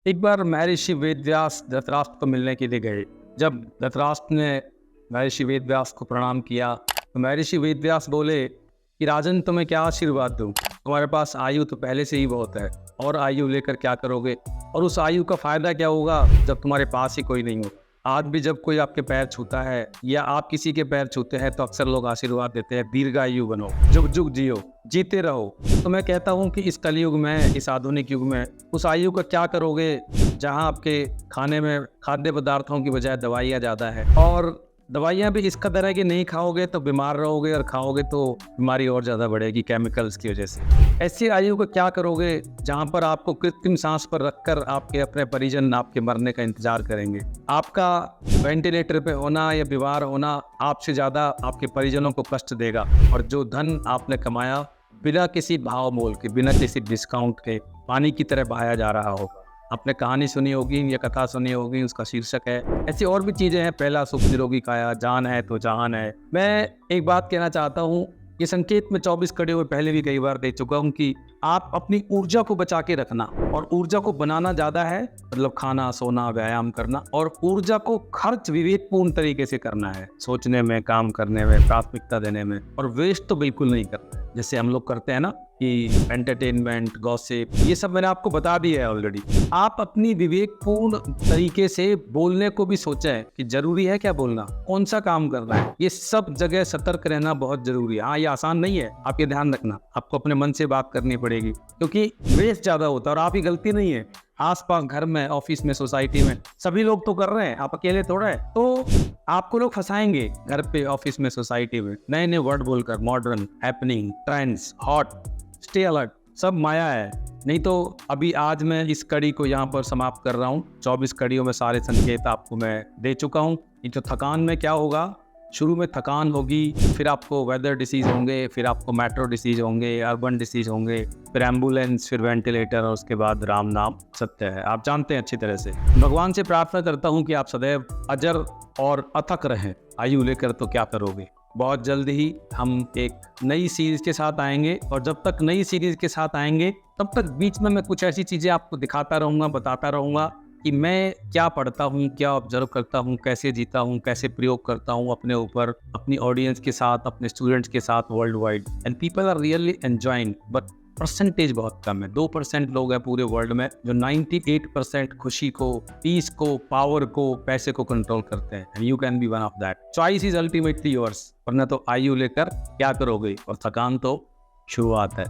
एक बार महर्षि वेदव्यास धृतराष्ट्र को मिलने के लिए गए। जब धृतराष्ट्र ने महर्षि वेदव्यास को प्रणाम किया तो महर्षि वेदव्यास बोले कि राजन, तुम्हें क्या आशीर्वाद दूं? तुम्हारे पास आयु तो पहले से ही बहुत है, और आयु लेकर क्या करोगे? और उस आयु का फायदा क्या होगा जब तुम्हारे पास ही कोई नहीं हो? आज भी जब कोई आपके पैर छूता है या आप किसी के पैर छूते हैं तो अक्सर लोग आशीर्वाद देते हैं, दीर्घायु बनो, जुग जुग जियो, जीते रहो। तो मैं कहता हूँ कि इस कलयुग में, इस आधुनिक युग में उस आयु का क्या करोगे जहाँ आपके खाने में खाद्य पदार्थों की बजाय दवाइयाँ ज़्यादा है, और दवाइयाँ भी इस कदर है कि नहीं खाओगे तो बीमार रहोगे, और खाओगे तो बीमारी और ज़्यादा बढ़ेगी केमिकल्स की वजह से। ऐसी आयु को क्या करोगे जहाँ पर आपको कृत्रिम सांस पर रखकर आपके अपने परिजन आपके मरने का इंतजार करेंगे? आपका वेंटिलेटर पे होना या बीमार होना आपसे ज़्यादा आपके परिजनों को कष्ट देगा, और जो धन आपने कमाया बिना किसी भाव मोल के, बिना किसी डिस्काउंट के, पानी की तरह बहाया जा रहा होगा। आपने कहानी सुनी होगी या कथा सुनी होगी, उसका शीर्षक है। ऐसी और भी चीजें हैं, पहला सुख निरोगी काया, जान है तो जहान है। मैं एक बात कहना चाहता हूँ, ये संकेत में 24 कड़े हुए पहले भी कई बार दे चुका हूँ कि आप अपनी ऊर्जा को बचा के रखना, और ऊर्जा को बनाना ज्यादा है, मतलब खाना, सोना, व्यायाम करना, और ऊर्जा को खर्च विवेकपूर्ण तरीके से करना है, सोचने में, काम करने में, प्राथमिकता देने में, और वेस्ट तो बिल्कुल नहीं करना है जैसे हम लोग करते हैं ना कि एंटरटेनमेंट, गॉसिप, ये सब मैंने आपको बता दिया है ऑलरेडी। आप अपनी विवेकपूर्ण तरीके से बोलने को भी सोचें कि जरूरी है क्या बोलना, कौन सा काम करना है, ये सब जगह सतर्क रहना बहुत जरूरी है। हाँ, ये आसान नहीं है, आप ये ध्यान रखना, आपको अपने मन से बात करनी पड़ेगी, क्योंकि वेस्ट ज्यादा होता है। और आप ही गलती नहीं है, आसपास, घर में, ऑफिस में, सोसाइटी में सभी लोग तो कर रहे हैं, आप अकेले थोड़ा है। तो आपको लोग फंसाएंगे घर पे, ऑफिस में, सोसाइटी में, नए नए वर्ड बोलकर, modern, happening, trends, hot, stay alert, सब माया है। नहीं तो अभी आज मैं इस कड़ी को यहाँ पर समाप्त कर रहा हूँ। 24 कड़ियों में सारे संकेत आपको मैं दे चुका हूँ। ये तो थकान में क्या होगा, शुरू में थकान होगी, फिर आपको वेदर डिसीज होंगे, फिर आपको मेट्रो डिसीज होंगे, अर्बन डिसीज होंगे, फिर एम्बुलेंस, फिर वेंटिलेटर, और उसके बाद राम नाम सत्य है। आप जानते हैं अच्छी तरह से। भगवान से प्रार्थना करता हूँ कि आप सदैव अजर और अथक रहें। आयु लेकर तो क्या करोगे। बहुत जल्द ही हम एक नई सीरीज के साथ आएंगे, और जब तक नई सीरीज के साथ आएंगे तब तक बीच में मैं कुछ ऐसी चीज़ें आपको दिखाता रहूँगा, बताता रहूँगा कि मैं क्या पढ़ता हूँ, क्या ऑब्जर्व करता हूँ, कैसे जीता हूँ, कैसे प्रयोग करता हूँ अपने ऊपर, अपनी ऑडियंस के साथ, अपने स्टूडेंट्स के साथ, world wide. And people are really enjoying, but percentage बहुत कम है। 2% लोग हैं पूरे वर्ल्ड में जो 98% खुशी को, पीस को, पावर को, पैसे को कंट्रोल करते हैं। And you can be one of that. Choice is ultimately yours. वरना तो आयु लेकर क्या करोगे, और थकान तो शुरुआत है।